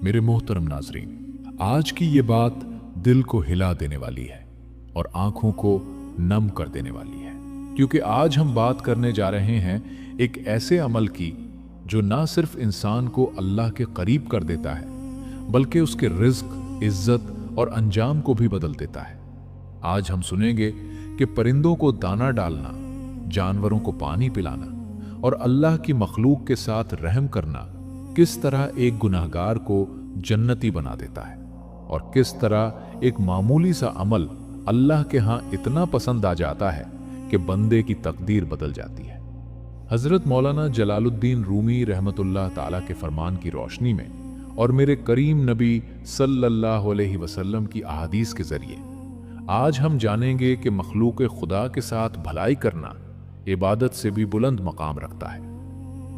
मेरे मोहतरम नाजरीन, आज की ये बात दिल को हिला देने वाली है और आंखों को नम कर देने वाली है, क्योंकि आज हम बात करने जा रहे हैं एक ऐसे अमल की जो ना सिर्फ इंसान को अल्लाह के करीब कर देता है, बल्कि उसके रिज्क, इज्जत और अंजाम को भी बदल देता है। आज हम सुनेंगे कि परिंदों को दाना डालना, जानवरों को पानी पिलाना और अल्लाह की मखलूक के साथ रहम करना किस तरह एक गुनाहगार को जन्नती बना देता है और किस तरह एक मामूली सा अमल अल्लाह के यहाँ इतना पसंद आ जाता है कि बंदे की तकदीर बदल जाती है। हजरत मौलाना जलालुद्दीन रूमी रहमतुल्लाह ताला के फरमान की रोशनी में और मेरे करीम नबी सल्लल्लाहु अलैहि वसल्लम की अहादीस के जरिए आज हम जानेंगे कि मखलूक खुदा के साथ भलाई करना इबादत से भी बुलंद मकाम रखता है।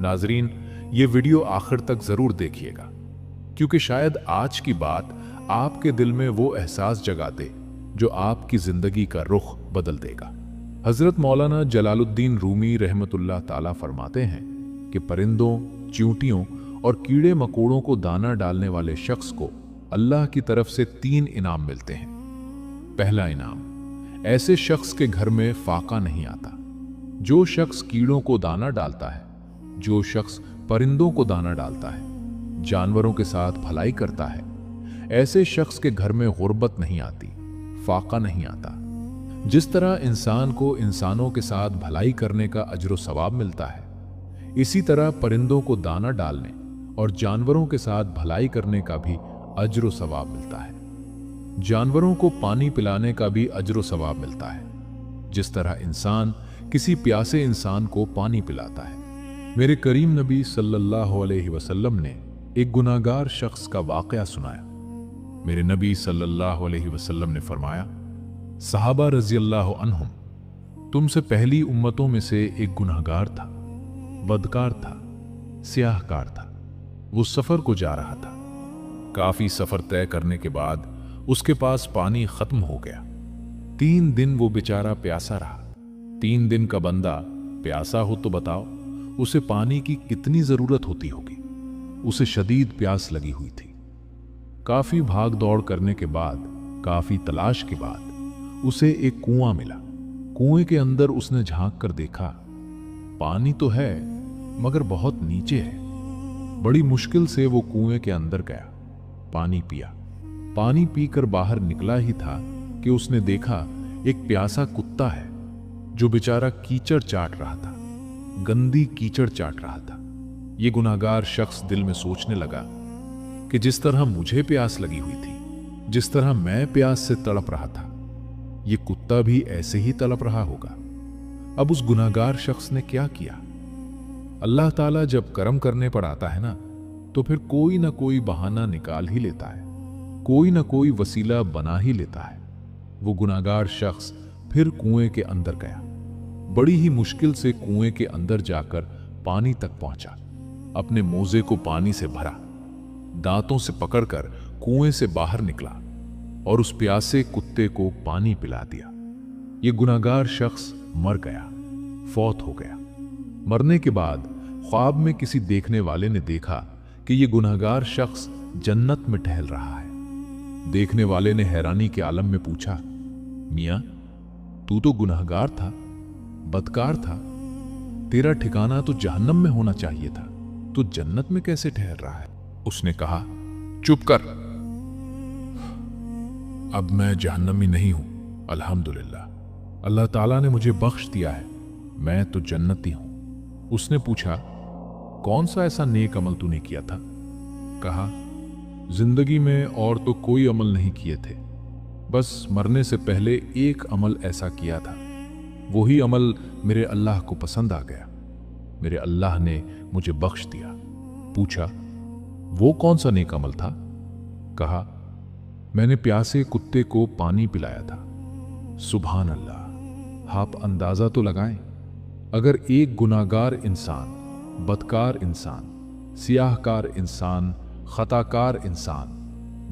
नाजरीन, ये वीडियो आखिर तक जरूर देखिएगा, क्योंकि शायद आज की बात आपके दिल में वो एहसास जगा दे जो आपकी जिंदगी का रुख बदल देगा। हजरत मौलाना जलालुद्दीन रूमी रहमतुल्लाह ताला फरमाते हैं कि परिंदों, चींटियों और कीड़े मकोड़ों को दाना डालने वाले शख्स को अल्लाह की तरफ से 3 इनाम मिलते हैं। पहला इनाम, ऐसे शख्स के घर में फाका नहीं आता। जो शख्स कीड़ों को दाना डालता है, जो शख्स परिंदों को दाना डालता है, जानवरों के साथ भलाई करता है, ऐसे शख्स के घर में गुर्बत नहीं आती, फाका नहीं आता। जिस तरह इंसान को इंसानों के साथ भलाई करने का अजर सवाब मिलता है, इसी तरह परिंदों को दाना डालने और जानवरों के साथ भलाई करने का भी अजर सवाब मिलता है। जानवरों को पानी पिलाने का भी अजर सवाब मिलता है, जिस तरह इंसान किसी प्यासे इंसान को पानी पिलाता है। मेरे करीम नबी सल्लल्लाहु अलैहि वसल्लम ने एक गुनाहगार शख्स का वाकया सुनाया। मेरे नबी सल्लल्लाहु अलैहि वसल्लम ने फरमाया, सहाबा रज़ियल्लाहु अन्हुम, तुमसे पहली उम्मतों में से एक गुनाहगार था, बदकार था, स्याहकार था। वो सफर को जा रहा था। काफी सफर तय करने के बाद उसके पास पानी खत्म हो गया। 3 दिन वो बेचारा प्यासा रहा। 3 दिन का बंदा प्यासा हो तो बताओ उसे पानी की कितनी जरूरत होती होगी। उसे शदीद प्यास लगी हुई थी। काफी भाग दौड़ करने के बाद, काफी तलाश के बाद उसे एक कुआं मिला। कुएं के अंदर उसने झांक कर देखा, पानी तो है मगर बहुत नीचे है। बड़ी मुश्किल से वो कुएं के अंदर गया, पानी पिया। पानी पीकर बाहर निकला ही था कि उसने देखा एक प्यासा कुत्ता है जो बेचारा कीचड़ चाट रहा था, गंदी कीचड़ चाट रहा था। ये गुनाहगार शख्स दिल में सोचने लगा कि जिस तरह मुझे प्यास लगी हुई थी, जिस तरह मैं प्यास से तड़प रहा था, ये कुत्ता भी ऐसे ही तड़प रहा होगा। अब उस गुनाहगार शख्स ने क्या किया? अल्लाह ताला जब करम करने पर आता है ना, तो फिर कोई ना कोई बहाना निकाल ही लेता है, कोई ना कोई वसीला बना ही लेता है। वो गुनाहगार शख्स फिर कुएं के अंदर गया। बड़ी ही मुश्किल से कुएं के अंदर जाकर पानी तक पहुंचा। अपने मोजे को पानी से भरा, दांतों से पकड़कर कुएं से बाहर निकला और उस प्यासे कुत्ते को पानी पिला दिया। ये गुनाहगार शख्स मर गया, फौत हो गया। मरने के बाद ख्वाब में किसी देखने वाले ने देखा कि ये गुनाहगार शख्स जन्नत में टहल रहा है। देखने वाले ने हैरानी के आलम में पूछा, मियां, तू तो गुनाहगार था, बदकार था, तेरा ठिकाना तो जहन्नम में होना चाहिए था, तू जन्नत में कैसे ठहर रहा है? उसने कहा, चुप कर, अब मैं जहन्नमी नहीं हूं, अल्हम्दुलिल्लाह। अल्लाह ताला ने मुझे बख्श दिया है, मैं तो जन्नती हूं। उसने पूछा, कौन सा ऐसा नेक अमल तूने किया था? कहा, जिंदगी में और तो कोई अमल नहीं किए थे, बस मरने से पहले एक अमल ऐसा किया था। वही अमल मेरे अल्लाह को पसंद आ गया, मेरे अल्लाह ने मुझे बख्श दिया। पूछा, वो कौन सा नेक अमल था? कहा, मैंने प्यासे कुत्ते को पानी पिलाया था। सुभान अल्लाह। आप अंदाजा तो लगाएं, अगर एक गुनाहगार इंसान, बदकार इंसान, सियाहकार इंसान, खताकार इंसान,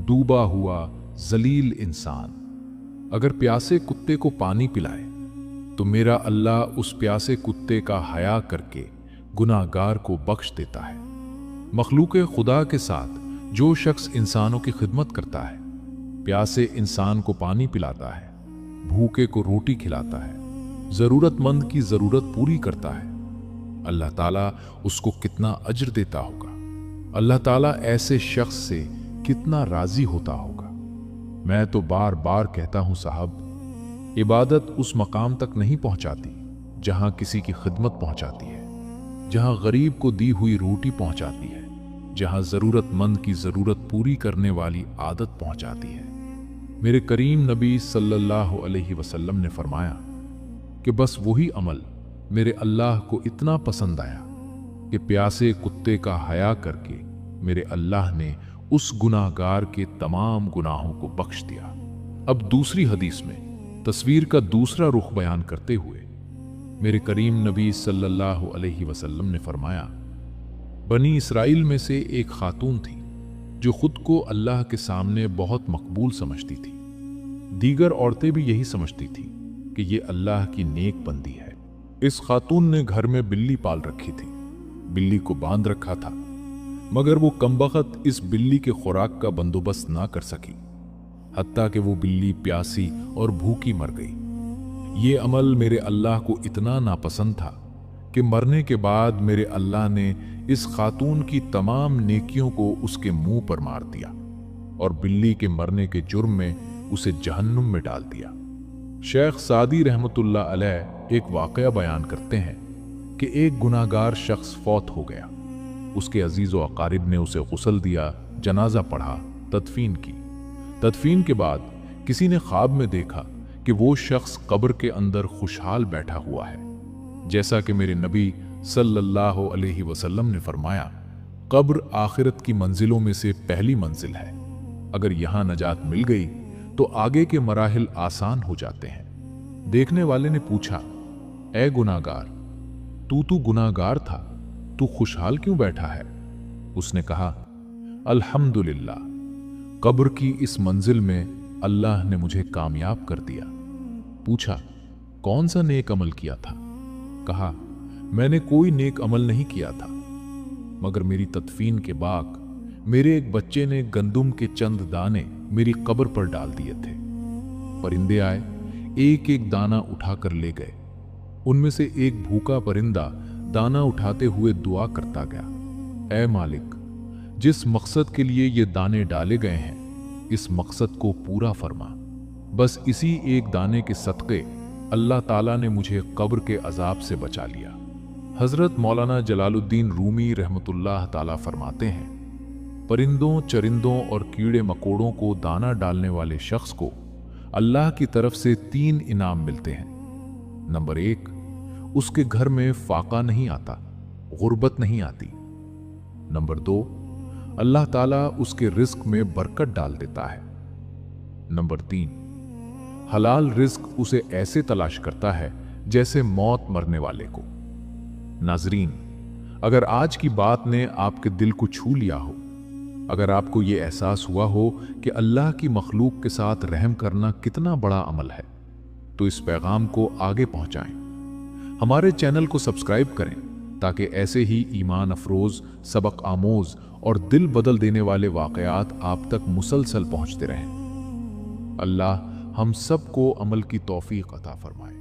डूबा हुआ जलील इंसान अगर प्यासे कुत्ते को पानी पिलाए, तो मेरा अल्लाह उस प्यासे कुत्ते का हया करके गुनाहगार को बख्श देता है। मखलूक खुदा के साथ जो शख्स इंसानों की खिदमत करता है, प्यासे इंसान को पानी पिलाता है, भूखे को रोटी खिलाता है, जरूरतमंद की जरूरत पूरी करता है, अल्लाह ताला उसको कितना अज्र देता होगा। अल्लाह ताला ऐसे शख्स से कितना राजी होता होगा। मैं तो बार बार कहता हूं साहब, इबादत उस मकाम तक नहीं पहुंचाती जहां किसी की खिदमत पहुंचाती है, जहां गरीब को दी हुई रोटी पहुंचाती है, जहां जरूरतमंद की जरूरत पूरी करने वाली आदत पहुंचाती है। मेरे करीम नबी सल्लल्लाहु अलैहि वसल्लम ने फरमाया कि बस वही अमल मेरे अल्लाह को इतना पसंद आया कि प्यासे कुत्ते का हया करके मेरे अल्लाह ने उस गुनाहगार के तमाम गुनाहों को बख्श दिया। अब दूसरी हदीस में तस्वीर का दूसरा रुख बयान करते हुए मेरे करीम नबी सल्लल्लाहु अलैहि वसल्लम ने फरमाया, बनी इसराइल में से एक खातून थी जो खुद को अल्लाह के सामने बहुत मकबूल समझती थी। दीगर औरतें भी यही समझती थी कि ये अल्लाह की नेक बंदी है। इस खातून ने घर में बिल्ली पाल रखी थी, बिल्ली को बांध रखा था, मगर वो कमबख्त इस बिल्ली के खुराक का बंदोबस्त ना कर सकी, हत्ता कि वो बिल्ली प्यासी और भूखी मर गई। ये अमल मेरे अल्लाह को इतना नापसंद था कि मरने के बाद मेरे अल्लाह ने इस खातून की तमाम नेकियों को उसके मुंह पर मार दिया और बिल्ली के मरने के जुर्म में उसे जहन्नुम में डाल दिया। शेख सादी रहमतुल्लाह अलैह एक वाकया बयान करते हैं कि एक गुनाहगार शख्स फौत हो गया। उसके अजीज व अकारिब ने उसे गुस्ल दिया, जनाजा पढ़ा, तदफीन की। तदफीन के बाद किसी ने ख्वाब में देखा कि वो शख्स कब्र के अंदर खुशहाल बैठा हुआ है। जैसा कि मेरे नबी सल्लल्लाहु अलैहि वसल्लम ने फरमाया, कब्र आखिरत की मंजिलों में से पहली मंजिल है। अगर यहां नजात मिल गई तो आगे के मराहिल आसान हो जाते हैं। देखने वाले ने पूछा, ए गुनाहगार, तू गुनाहगार था, तू खुशहाल क्यों बैठा है? उसने कहा, अल्हम्दुलिल्लाह, कब्र की इस मंजिल में अल्लाह ने मुझे कामयाब कर दिया। पूछा, कौन सा नेक अमल किया था? कहा, मैंने कोई नेक अमल नहीं किया था, मगर मेरी तदफीन के बाद मेरे एक बच्चे ने गंदुम के चंद दाने मेरी कब्र पर डाल दिए थे। परिंदे आए, एक एक दाना उठाकर ले गए। उनमें से एक भूखा परिंदा दाना उठाते हुए दुआ करता गया, ऐ मालिक, जिस मकसद के लिए ये दाने डाले गए हैं, इस मकसद को पूरा फरमा। बस इसी एक दाने के सदक़े अल्लाह ताला ने मुझे कब्र के अजाब से बचा लिया। हजरत मौलाना जलालुद्दीन रूमी रहमतुल्लाह ताला फरमाते हैं, परिंदों, चरिंदों और कीड़े मकोड़ों को दाना डालने वाले शख्स को अल्लाह की तरफ से 3 इनाम मिलते हैं। नंबर 1, उसके घर में फाका नहीं आता, गुर्बत नहीं आती। नंबर 2, अल्लाह ताला उसके रिस्क में बरकत डाल देता है। नंबर 3, हलाल रिस्क उसे ऐसे तलाश करता है जैसे मौत मरने वाले को। नाजरीन, अगर आज की बात ने आपके दिल को छू लिया हो, अगर आपको ये एहसास हुआ हो कि अल्लाह की मखलूक के साथ रहम करना कितना बड़ा अमल है, तो इस पैगाम को आगे पहुंचाएं। हमारे चैनल को सब्सक्राइब करें ताकि ऐसे ही ईमान अफरोज, सबक आमोज और दिल बदल देने वाले वाकयात आप तक मुसलसल पहुंचते रहें। अल्लाह हम सबको अमल की तौफीक अता फरमाए।